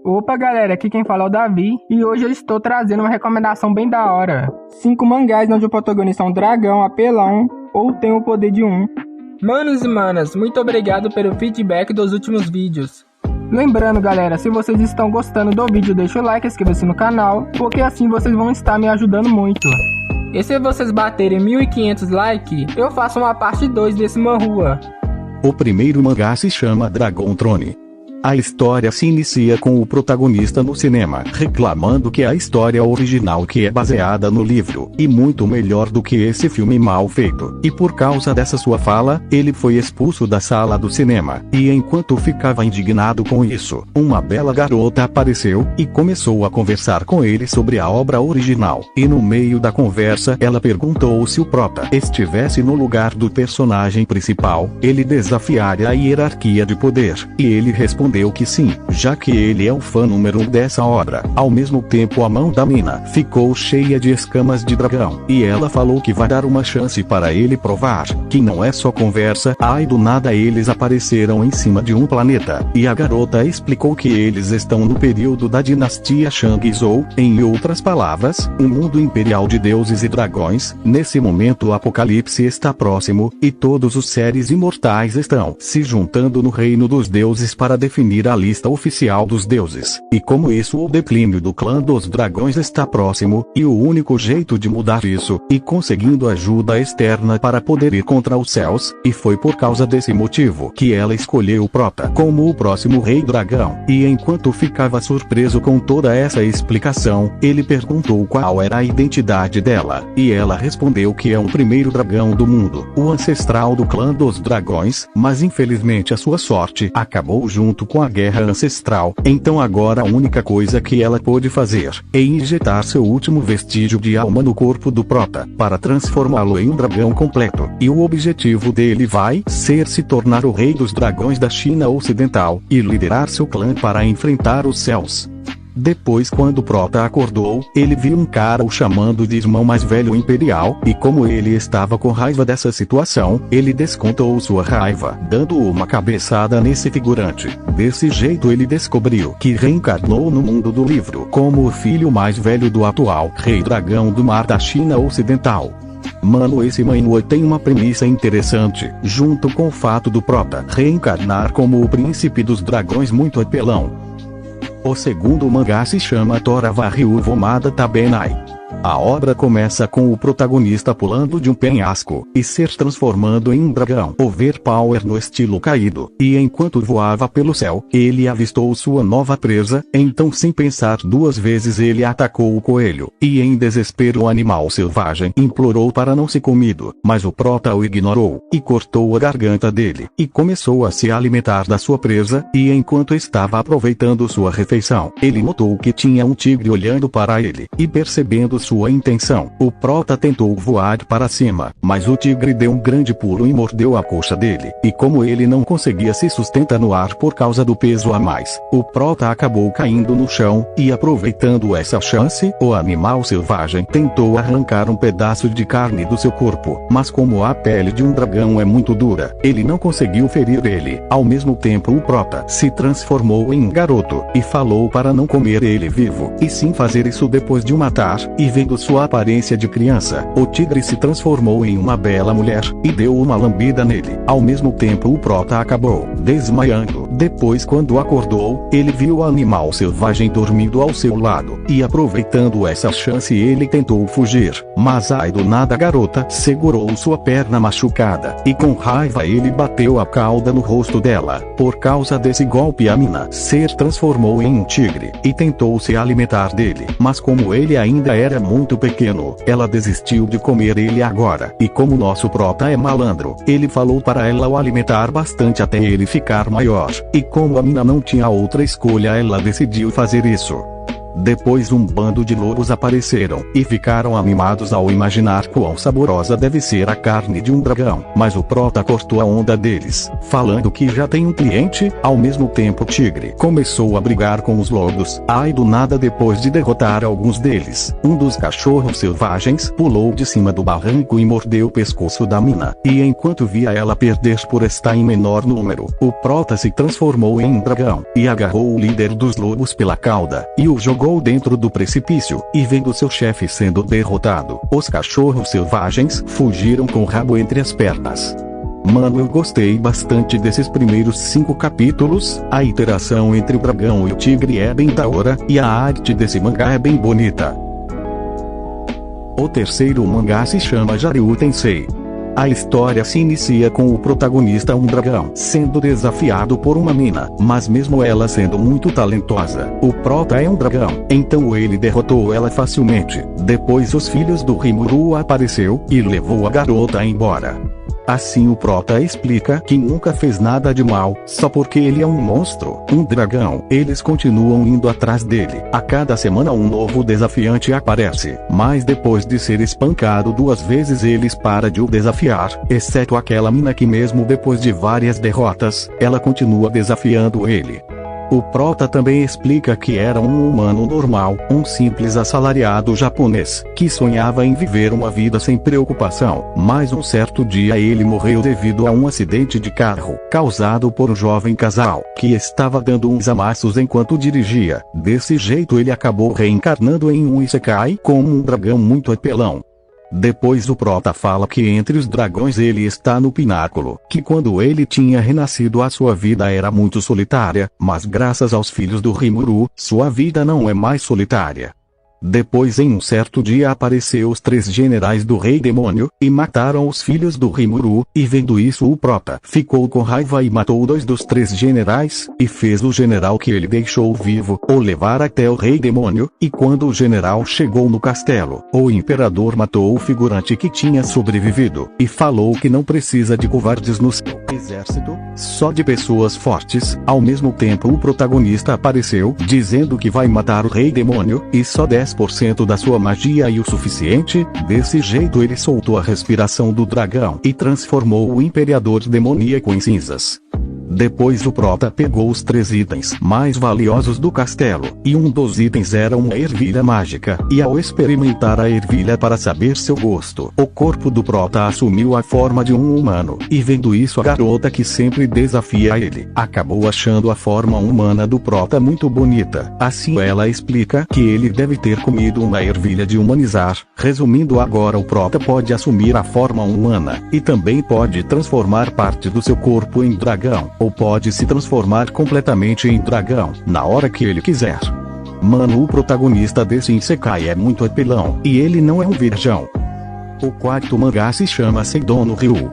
Opa galera, aqui quem fala é o Davi e hoje eu estou trazendo uma recomendação bem da hora. 5 mangás onde o protagonista é um dragão apelão ou tem o poder de um. Manos e manas, muito obrigado pelo feedback dos últimos vídeos. Lembrando galera, se vocês estão gostando do vídeo, deixa o like e inscreva-se no canal, porque assim vocês vão estar me ajudando muito. E se vocês baterem 1.500 likes, eu faço uma parte 2 desse manhua. O primeiro mangá se chama Dragon Throne. A história se inicia com o protagonista no cinema reclamando que a história original que é baseada no livro e muito melhor do que esse filme mal feito. E por causa dessa sua fala, ele foi expulso da sala do cinema. E enquanto ficava indignado com isso, uma bela garota apareceu e começou a conversar com ele sobre a obra original. E no meio da conversa, ela perguntou se o prota estivesse no lugar do personagem principal, ele desafiaria a hierarquia de poder. E ele respondeu que sim, já que ele é o fã número 1 dessa obra. Ao mesmo tempo a mão da mina ficou cheia de escamas de dragão, e ela falou que vai dar uma chance para ele provar que não é só conversa. Aí do nada eles apareceram em cima de um planeta, e a garota explicou que eles estão no período da dinastia Shang-Zhou, em outras palavras, um mundo imperial de deuses e dragões. Nesse momento o apocalipse está próximo, e todos os seres imortais estão se juntando no reino dos deuses para definir a lista oficial dos deuses. E como isso, o declínio do clã dos dragões está próximo, e o único jeito de mudar isso, e conseguindo ajuda externa para poder ir contra os céus, e foi por causa desse motivo que ela escolheu o prota como o próximo rei dragão. E enquanto ficava surpreso com toda essa explicação, ele perguntou qual era a identidade dela, e ela respondeu que é o primeiro dragão do mundo, o ancestral do clã dos dragões, mas infelizmente a sua sorte acabou junto com a guerra ancestral. Então agora a única coisa que ela pôde fazer é injetar seu último vestígio de alma no corpo do prota, para transformá-lo em um dragão completo. E o objetivo dele vai ser se tornar o rei dos dragões da China Ocidental, e liderar seu clã para enfrentar os céus. Depois, quando o prota acordou, ele viu um cara o chamando de irmão mais velho imperial, e como ele estava com raiva dessa situação, ele descontou sua raiva, dando uma cabeçada nesse figurante. Desse jeito ele descobriu que reencarnou no mundo do livro, como o filho mais velho do atual rei dragão do mar da China Ocidental. Mano, esse manhwa tem uma premissa interessante, junto com o fato do prota reencarnar como o príncipe dos dragões muito apelão. O segundo mangá se chama Torava Ryuvomada Tabenai. A obra começa com o protagonista pulando de um penhasco e se transformando em um dragão overpower no estilo caído, e enquanto voava pelo céu, ele avistou sua nova presa. Então, sem pensar duas vezes, ele atacou o coelho, e em desespero o animal selvagem implorou para não ser comido, mas o prota o ignorou, e cortou a garganta dele, e começou a se alimentar da sua presa. E enquanto estava aproveitando sua refeição, ele notou que tinha um tigre olhando para ele, e percebendo sua intenção, o prota tentou voar para cima, mas o tigre deu um grande pulo e mordeu a coxa dele, e como ele não conseguia se sustentar no ar por causa do peso a mais, o prota acabou caindo no chão. E aproveitando essa chance, o animal selvagem tentou arrancar um pedaço de carne do seu corpo, mas como a pele de um dragão é muito dura, ele não conseguiu ferir ele. Ao mesmo tempo o prota se transformou em um garoto, e falou para não comer ele vivo, e sim fazer isso depois de o matar. E vendo sua aparência de criança, o tigre se transformou em uma bela mulher, e deu uma lambida nele. Ao mesmo tempo o prota acabou desmaiando. Depois, quando acordou, ele viu o animal selvagem dormindo ao seu lado, e aproveitando essa chance ele tentou fugir, mas ai do nada a garota segurou sua perna machucada, e com raiva ele bateu a cauda no rosto dela. Por causa desse golpe a mina se transformou em um tigre, e tentou se alimentar dele, mas como ele ainda era muito pequeno, ela desistiu de comer ele agora. E como nosso prota é malandro, ele falou para ela o alimentar bastante até ele ficar maior, e como a mina não tinha outra escolha, ela decidiu fazer isso. Depois um bando de lobos apareceram e ficaram animados ao imaginar quão saborosa deve ser a carne de um dragão. Mas o prota cortou a onda deles, falando que já tem um cliente. Ao mesmo tempo o tigre começou a brigar com os lobos. Ai do nada, depois de derrotar alguns deles, um dos cachorros selvagens pulou de cima do barranco e mordeu o pescoço da mina. E enquanto via ela perder por estar em menor número, o prota se transformou em um dragão e agarrou o líder dos lobos pela cauda e o jogou dentro do precipício. E vendo seu chefe sendo derrotado, os cachorros selvagens fugiram com o rabo entre as pernas. Mano, eu gostei bastante desses primeiros 5 capítulos. A interação entre o dragão e o tigre é bem da hora, e a arte desse mangá é bem bonita. O terceiro mangá se chama Jaryu Tensei. A história se inicia com o protagonista, um dragão, sendo desafiado por uma mina, mas mesmo ela sendo muito talentosa, o prota é um dragão, então ele derrotou ela facilmente. Depois os filhos do Rimuru apareceu e levou a garota embora. Assim o prota explica que nunca fez nada de mal, só porque ele é um monstro, um dragão. Eles continuam indo atrás dele. A cada semana um novo desafiante aparece, mas depois de ser espancado 2 vezes eles param de o desafiar, exceto aquela mina que mesmo depois de várias derrotas, ela continua desafiando ele. O prota também explica que era um humano normal, um simples assalariado japonês, que sonhava em viver uma vida sem preocupação, mas um certo dia ele morreu devido a um acidente de carro, causado por um jovem casal, que estava dando uns amassos enquanto dirigia. Desse jeito ele acabou reencarnando em um isekai, como um dragão muito apelão. Depois o prota fala que entre os dragões ele está no pináculo, que quando ele tinha renascido a sua vida era muito solitária, mas graças aos filhos do Rimuru, sua vida não é mais solitária. Depois em um certo dia apareceu os 3 generais do Rei Demônio, e mataram os filhos do Rimuru, e vendo isso o prota ficou com raiva e matou 2 dos 3 generais, e fez o general que ele deixou vivo o levar até o Rei Demônio, e quando o general chegou no castelo, o imperador matou o figurante que tinha sobrevivido, e falou que não precisa de covardes no seu exército, só de pessoas fortes. Ao mesmo tempo o protagonista apareceu, dizendo que vai matar o Rei Demônio, e só 10% da sua magia e o suficiente. Desse jeito ele soltou a respiração do dragão e transformou o imperador demoníaco em cinzas. Depois o prota pegou os 3 itens mais valiosos do castelo, e um dos itens era uma ervilha mágica, e ao experimentar a ervilha para saber seu gosto, o corpo do prota assumiu a forma de um humano, e vendo isso a garota que sempre desafia ele, acabou achando a forma humana do prota muito bonita. Assim ela explica que ele deve ter comido uma ervilha de humanizar. Resumindo, agora o prota pode assumir a forma humana, e também pode transformar parte do seu corpo em dragão, ou pode se transformar completamente em dragão, na hora que ele quiser. Mano, o protagonista desse isekai é muito apelão, e ele não é um virgão. O quarto mangá se chama Seidon no Ryu.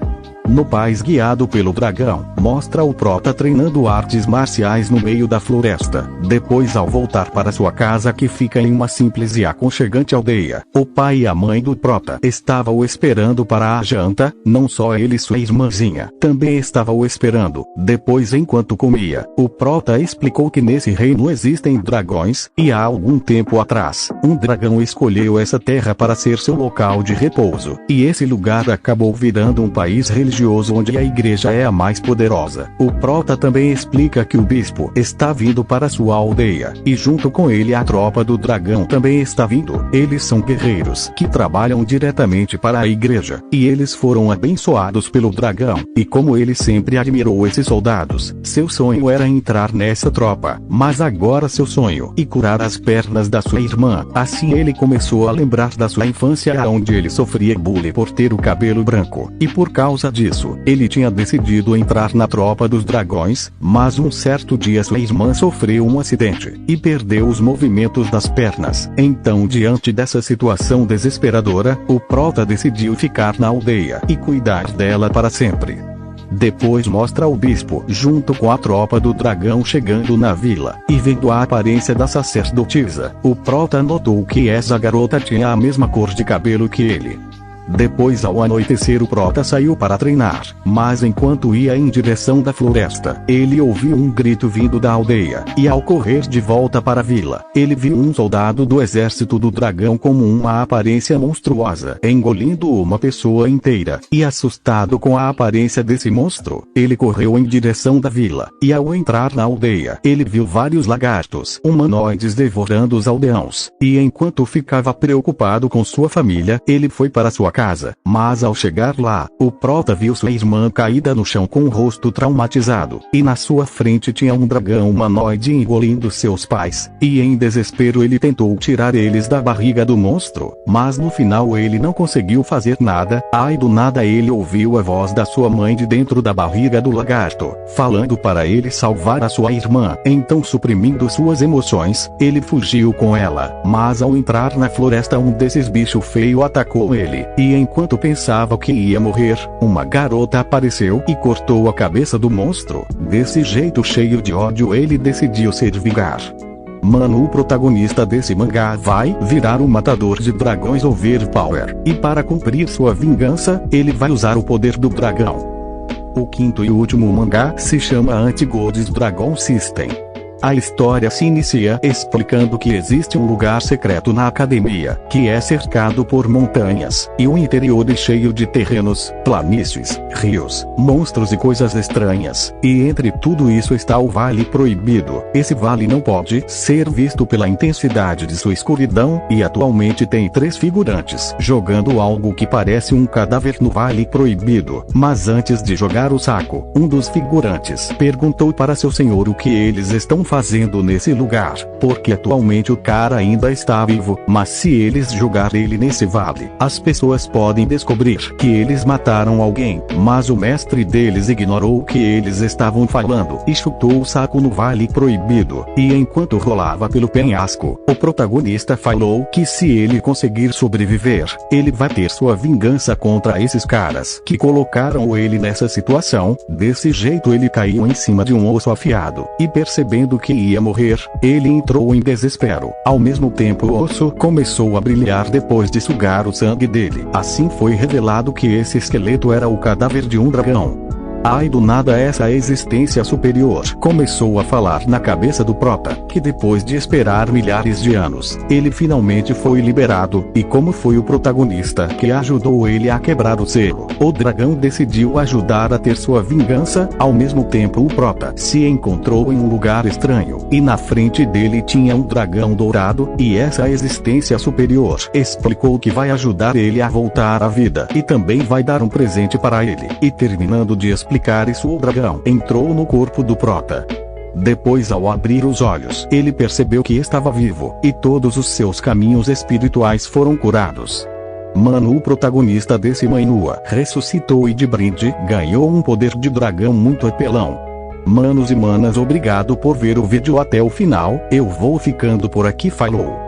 No país guiado pelo dragão, mostra o prota treinando artes marciais no meio da floresta. Depois, ao voltar para sua casa que fica em uma simples e aconchegante aldeia, o pai e a mãe do prota estavam o esperando para a janta. Não só ele e sua irmãzinha também estavam o esperando. Depois, enquanto comia, o prota explicou que nesse reino existem dragões, e há algum tempo atrás, um dragão escolheu essa terra para ser seu local de repouso, e esse lugar acabou virando um país religioso onde a igreja é a mais poderosa. O prota também explica que o bispo está vindo para sua aldeia, e junto com ele a tropa do dragão também está vindo. Eles são guerreiros que trabalham diretamente para a igreja, e eles foram abençoados pelo dragão, e como ele sempre admirou esses soldados, seu sonho era entrar nessa tropa, mas agora seu sonho é curar as pernas da sua irmã. Assim ele começou a lembrar da sua infância, onde ele sofria bullying por ter o cabelo branco, e por causa disso, ele tinha decidido entrar na tropa dos dragões, mas um certo dia sua irmã sofreu um acidente, e perdeu os movimentos das pernas. Então, diante dessa situação desesperadora, o prota decidiu ficar na aldeia, e cuidar dela para sempre. Depois mostra o bispo junto com a tropa do dragão chegando na vila, e vendo a aparência da sacerdotisa, o prota notou que essa garota tinha a mesma cor de cabelo que ele. Depois, ao anoitecer, o prota saiu para treinar, mas enquanto ia em direção da floresta, ele ouviu um grito vindo da aldeia, e ao correr de volta para a vila, ele viu um soldado do exército do dragão com uma aparência monstruosa, engolindo uma pessoa inteira, e assustado com a aparência desse monstro, ele correu em direção da vila, e ao entrar na aldeia, ele viu vários lagartos humanoides devorando os aldeãos, e enquanto ficava preocupado com sua família, ele foi para sua casa, mas ao chegar lá, o prota viu sua irmã caída no chão com o rosto traumatizado, e na sua frente tinha um dragão humanoide engolindo seus pais, e em desespero ele tentou tirar eles da barriga do monstro, mas no final ele não conseguiu fazer nada. Ai, do nada ele ouviu a voz da sua mãe de dentro da barriga do lagarto, falando para ele salvar a sua irmã. Então, suprimindo suas emoções, ele fugiu com ela, mas ao entrar na floresta, um desses bichos feios atacou ele, e enquanto pensava que ia morrer, uma garota apareceu e cortou a cabeça do monstro. Desse jeito, cheio de ódio, ele decidiu se vingar. Mano, o protagonista desse mangá vai virar um matador de dragões overpower, e para cumprir sua vingança, ele vai usar o poder do dragão. O quinto e último mangá se chama Anti-Gods Dragon System. A história se inicia explicando que existe um lugar secreto na academia, que é cercado por montanhas, e o interior é cheio de terrenos, planícies, rios, monstros e coisas estranhas, e entre tudo isso está o Vale Proibido. Esse vale não pode ser visto pela intensidade de sua escuridão, e atualmente tem 3 figurantes jogando algo que parece um cadáver no Vale Proibido. Mas antes de jogar o saco, um dos figurantes perguntou para seu senhor o que eles estão fazendo nesse lugar, porque atualmente o cara ainda está vivo, mas se eles jogarem ele nesse vale, as pessoas podem descobrir que eles mataram alguém. Mas o mestre deles ignorou o que eles estavam falando e chutou o saco no Vale Proibido, e enquanto rolava pelo penhasco, o protagonista falou que se ele conseguir sobreviver, ele vai ter sua vingança contra esses caras que colocaram ele nessa situação. Desse jeito, ele caiu em cima de um osso afiado, e percebendo que ia morrer, ele entrou em desespero. Ao mesmo tempo, o osso começou a brilhar depois de sugar o sangue dele. Assim foi revelado que esse esqueleto era o cadáver de um dragão. Ai, do nada essa existência superior começou a falar na cabeça do prota, que depois de esperar milhares de anos, ele finalmente foi liberado, e como foi o protagonista que ajudou ele a quebrar o selo, o dragão decidiu ajudar a ter sua vingança. Ao mesmo tempo, o prota se encontrou em um lugar estranho, e na frente dele tinha um dragão dourado, e essa existência superior explicou que vai ajudar ele a voltar à vida, e também vai dar um presente para ele. E terminando de explicar isso, o dragão entrou no corpo do prota. Depois, ao abrir os olhos, ele percebeu que estava vivo, e todos os seus caminhos espirituais foram curados. Mano, o protagonista desse Mainua ressuscitou e de brinde ganhou um poder de dragão muito apelão. Manos e manas, obrigado por ver o vídeo até o final. Eu vou ficando por aqui, falou!